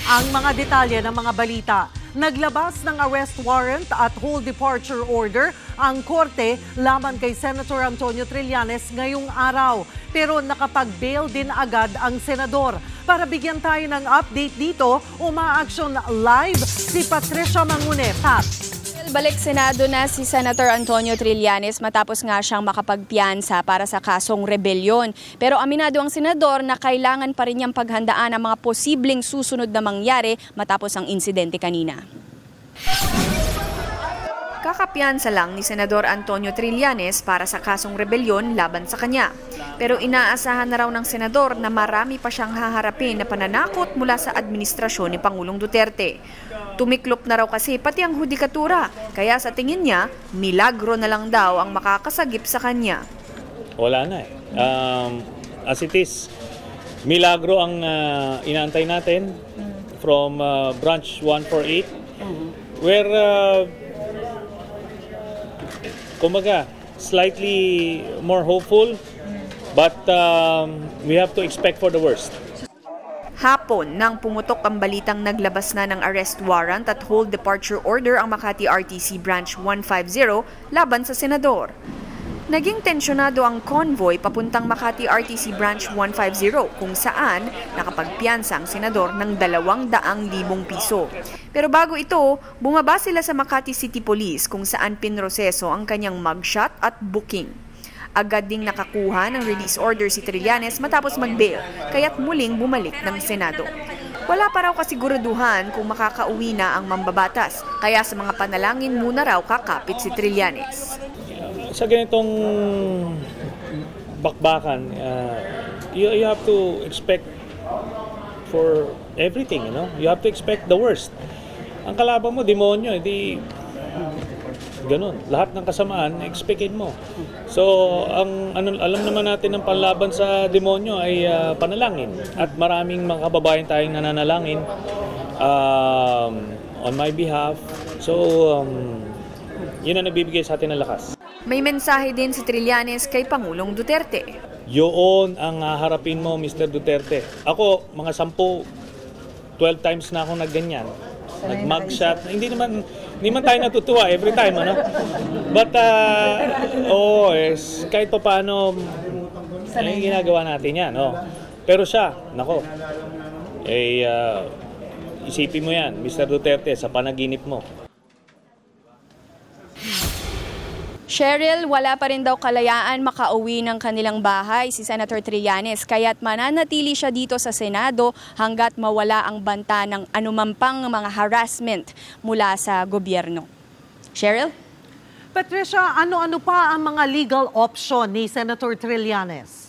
Ang mga detalye ng mga balita. Naglabas ng arrest warrant at hold departure order ang korte laban kay Senator Antonio Trillanes ngayong araw. Pero nakapag-bail din agad ang senador. Para bigyan tayo ng update dito, umaaksyon live si Patricia Mangune. Pat. Balik Senado na si Senator Antonio Trillanes matapos nga siyang makapagpiyansa para sa kasong rebelyon. Pero aminado ang senador na kailangan pa rin niyang paghandaan ang mga posibleng susunod na mangyari matapos ang insidente kanina. Kakapiyansa lang ni Senador Antonio Trillanes para sa kasong rebelyon laban sa kanya. Pero inaasahan na raw ng senador na marami pa siyang haharapin na pananakot mula sa administrasyon ni Pangulong Duterte. Tumiklop na raw kasi pati ang hudikatura, kaya sa tingin niya, milagro na lang daw ang makakasagip sa kanya. Wala na eh. As it is, milagro ang inaantay natin from branch 148 where kumbaga, slightly more hopeful, but we have to expect for the worst. Hapon nang pumutok ang balitang naglabas na ng arrest warrant at hold departure order ang Makati RTC Branch 150 laban sa senador. Naging tensyonado ang convoy papuntang Makati RTC Branch 150 kung saan nakapagpiyansa ang senador ng 200,000 piso. Pero bago ito, bumaba sila sa Makati City Police kung saan pinroseso ang kanyang mugshot at booking. Agad ding nakakuha ng release order si Trillanes matapos mag-bail, kaya't muling bumalik ng Senado. Wala pa raw kasiguraduhan kung makakauwi na ang mambabatas, kaya sa mga panalangin muna raw kakapit si Trillanes. Sa ganitong bakbakan, you have to expect for everything, you know? You have to expect the worst. Ang kalaban mo, demonyo, hindi ganun. Lahat ng kasamaan, expectin mo. So, alam naman natin ng panlaban sa demonyo ay panalangin. At maraming mga kababayan tayong nananalangin on my behalf. So, yun ang nagbibigay sa atin ng lakas. May mensahe din si Trillanes kay Pangulong Duterte. Yun ang harapin mo, Mr. Duterte. Ako, mga 10, 12 times na ako nagganyan. Nag-mugshot. Hindi man tayo natutuwa every time, ano? But, kahit pa paano, ginagawa natin yan, no? Pero siya, nako, isipin mo yan, Mr. Duterte, sa panaginip mo. Cheryl, wala pa rin daw kalayaan makauwi ng kanilang bahay si Senator Trillanes, kaya't mananatili siya dito sa Senado hanggat mawala ang banta ng anumampang mga harassment mula sa gobyerno. Cheryl? Patricia, ano-ano pa ang mga legal option ni Senator Trillanes?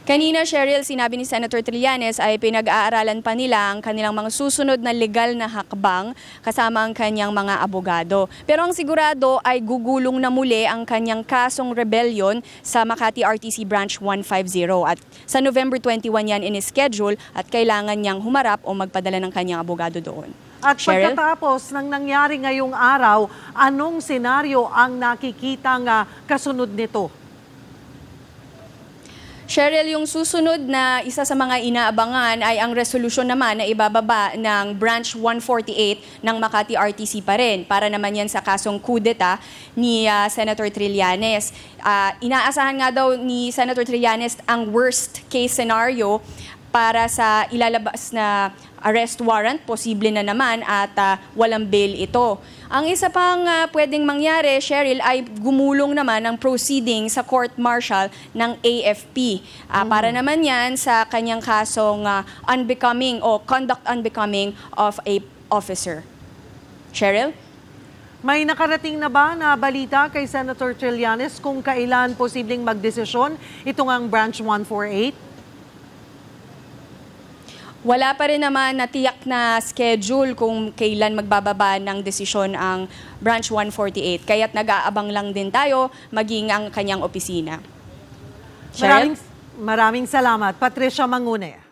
Kanina, Cheryl, sinabi ni Senator Trillanes ay pinag-aaralan pa nila ang kanilang mga susunod na legal na hakbang kasama ang kanyang mga abogado. Pero ang sigurado ay gugulong na muli ang kanyang kasong rebellion sa Makati RTC Branch 150. At sa November 21 yan in-schedule at kailangan niyang humarap o magpadala ng kanyang abogado doon. At Cheryl? pagkatapos ng nangyari ngayong araw, anong senaryo ang nakikitang kasunod nito? Cheryl, yung susunod na isa sa mga inaabangan ay ang resolusyon naman na ibababa ng Branch 148 ng Makati RTC pa rin para naman yan sa kasong kudeta ni Senator Trillanes. Inaasahan nga daw ni Senator Trillanes ang worst case scenario para sa ilalabas na arrest warrant, posible na naman at walang bail ito. Ang isa pang pwedeng mangyari, Cheryl, ay gumulong naman ang proceeding sa court-martial ng AFP. Para naman yan sa kanyang kasong unbecoming o conduct unbecoming of a officer. Cheryl? May nakarating na ba na balita kay Senator Trillanes kung kailan posibleng magdesisyon itong ang Branch 148? Wala pa rin naman natiyak na schedule kung kailan magbababa ng desisyon ang Branch 148. Kaya't nag-aabang lang din tayo maging ang kanyang opisina. Maraming salamat, Patricia Mangune.